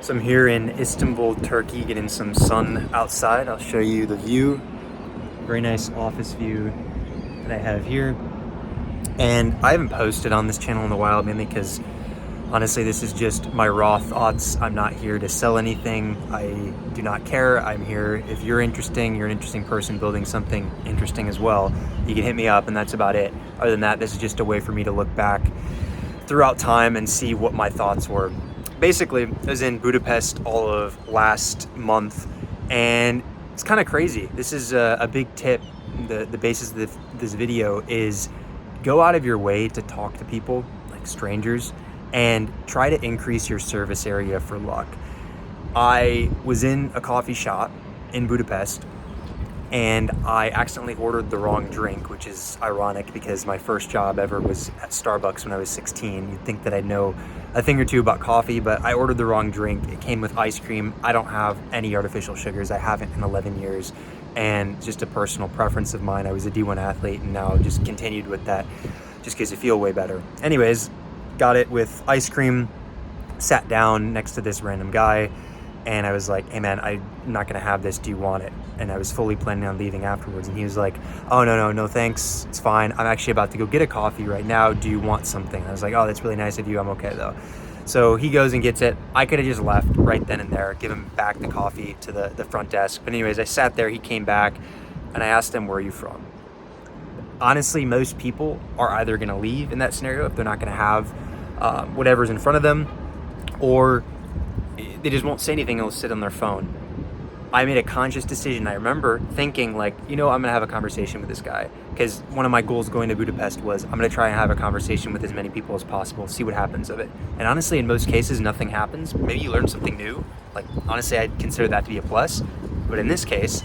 So I'm here in Istanbul, Turkey, getting some sun outside. I'll show you the view. Very nice office view that I have here. And I haven't posted on this channel in a while, mainly because honestly, this is just my raw thoughts. I'm not here to sell anything. I do not care. I'm here. If you're interesting, you're an interesting person building something interesting as well, you can hit me up, and that's about it. Other than that, this is just a way for me to look back throughout time and see what my thoughts were. Basically, I was in Budapest all of last month, and it's kind of crazy. This is a big tip. The basis of this video is go out of your way to talk to people, like strangers, and try to increase your service area for luck. I was in a coffee shop in Budapest, and I accidentally ordered the wrong drink, which is ironic because my first job ever was at Starbucks when I was 16. You'd think that I'd know a thing or two about coffee, but I ordered the wrong drink. It came with ice cream. I don't have any artificial sugars. I haven't in 11 years. And just a personal preference of mine. I was a D1 athlete and now just continued with that just because you feel way better. Anyways, got it with ice cream, sat down next to this random guy, and I was like, hey man, I'm not gonna have this, do you want it? And I was fully planning on leaving afterwards, and he was like, oh no thanks, it's fine, I'm actually about to go get a coffee right now, do you want something? I was like, oh, that's really nice of you, I'm okay though. So he goes and gets it. I could have just left right then and there, give him back the coffee to the front desk. But anyways, I sat there, he came back, and I asked him, where are you from? Honestly, most people are either gonna leave in that scenario if they're not gonna have whatever's in front of them, or they just won't say anything and will sit on their phone. I made a conscious decision. I remember thinking like, I'm gonna have a conversation with this guy, because one of my goals going to Budapest was I'm gonna try and have a conversation with as many people as possible, see what happens of it. And honestly, in most cases, nothing happens. Maybe you learn something new. Like, honestly, I'd consider that to be a plus. But in this case,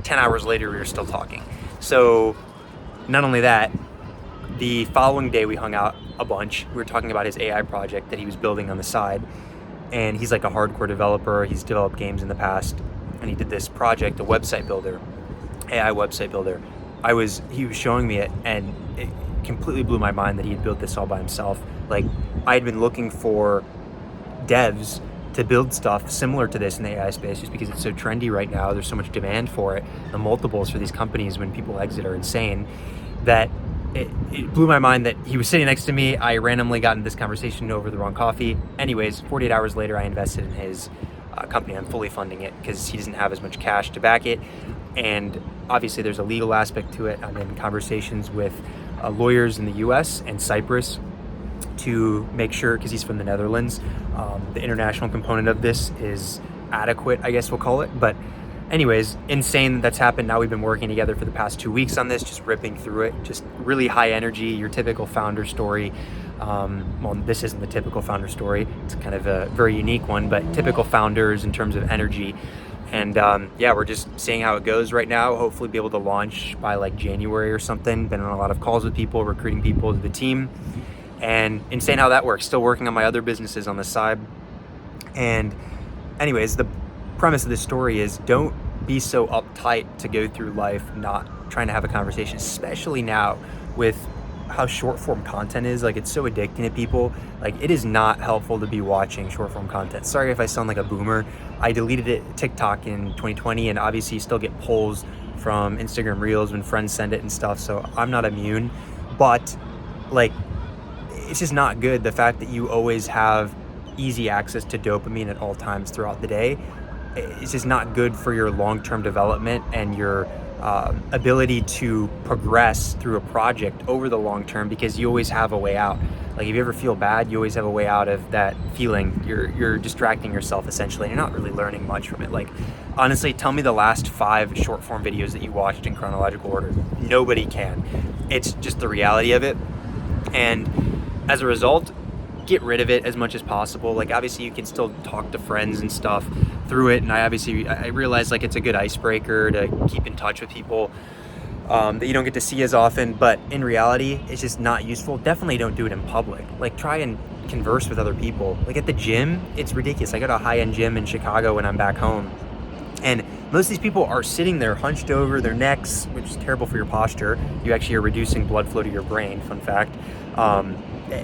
10 hours later, we were still talking. So not only that, the following day we hung out a bunch. We were talking about his AI project that he was building on the side. And he's like a hardcore developer. He's developed games in the past. And he did this project, a website builder, AI website builder. He was showing me it, and it completely blew my mind that he had built this all by himself. Like, I had been looking for devs to build stuff similar to this in the AI space just because it's so trendy right now. There's so much demand for it. The multiples for these companies when people exit are insane, that it blew my mind that he was sitting next to me. I randomly got into this conversation over the wrong coffee. Anyways, 48 hours later, I invested in his company. I'm fully funding it because he doesn't have as much cash to back it. And obviously there's a legal aspect to it. I'm in conversations with lawyers in the US and Cyprus to make sure, because he's from the Netherlands, the international component of this is adequate, I guess we'll call it. But anyways, insane that's happened. Now we've been working together for the past 2 weeks on this, just ripping through it, just really high energy, your typical founder story. Well, this isn't the typical founder story. It's kind of a very unique one, but typical founders in terms of energy. And yeah, we're just seeing how it goes right now. Hopefully be able to launch by like January or something. Been on a lot of calls with people, recruiting people to the team, and insane how that works. Still working on my other businesses on the side. And anyways, the premise of this story is don't be so uptight to go through life not trying to have a conversation, especially now with how short form content is. Like, it's so addicting to people. Like, it is not helpful to be watching short form content. Sorry if I sound like a boomer. I deleted TikTok in 2020, and obviously you still get polls from Instagram Reels when friends send it and stuff, so I'm not immune. But like, it's just not good, the fact that you always have easy access to dopamine at all times throughout the day. It's just not good for your long-term development and your ability to progress through a project over the long term, because you always have a way out. Like, if you ever feel bad, you always have a way out of that feeling. You're distracting yourself essentially, and you're not really learning much from it. Like, honestly, tell me the last 5 short form videos that you watched in chronological order. Nobody can. It's just the reality of it. And as a result, get rid of it as much as possible. Like, obviously you can still talk to friends and stuff through it, and I realize like it's a good icebreaker to keep in touch with people that you don't get to see as often, but in reality it's just not useful. Definitely don't do it in public. Like, try and converse with other people. Like, at the gym, it's ridiculous. I go to a high-end gym in Chicago when I'm back home, and most of these people are sitting there hunched over their necks, which is terrible for your posture. You actually are reducing blood flow to your brain, fun fact.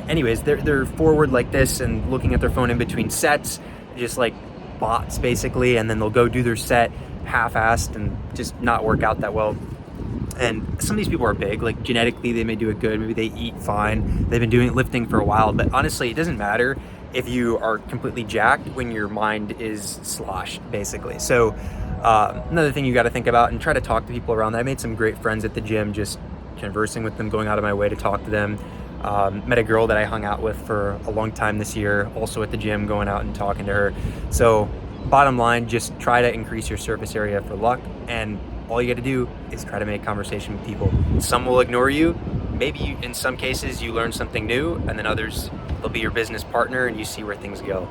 Anyways, they're forward like this and looking at their phone in between sets. just like bots basically, and then they'll go do their set half-assed and just not work out that well. And some of these people are big, like genetically they may do it good, maybe they eat fine, they've been doing lifting for a while, but honestly it doesn't matter if you are completely jacked when your mind is sloshed basically. So another thing you got to think about, and try to talk to people around that. I made some great friends at the gym, just conversing with them, going out of my way to talk to them. Met a girl that I hung out with for a long time this year, also at the gym, going out and talking to her. So bottom line, just try to increase your surface area for luck, and all you got to do is try to make conversation with people. Some will ignore you. Maybe in some cases you learn something new, and then others, they'll be your business partner and you see where things go.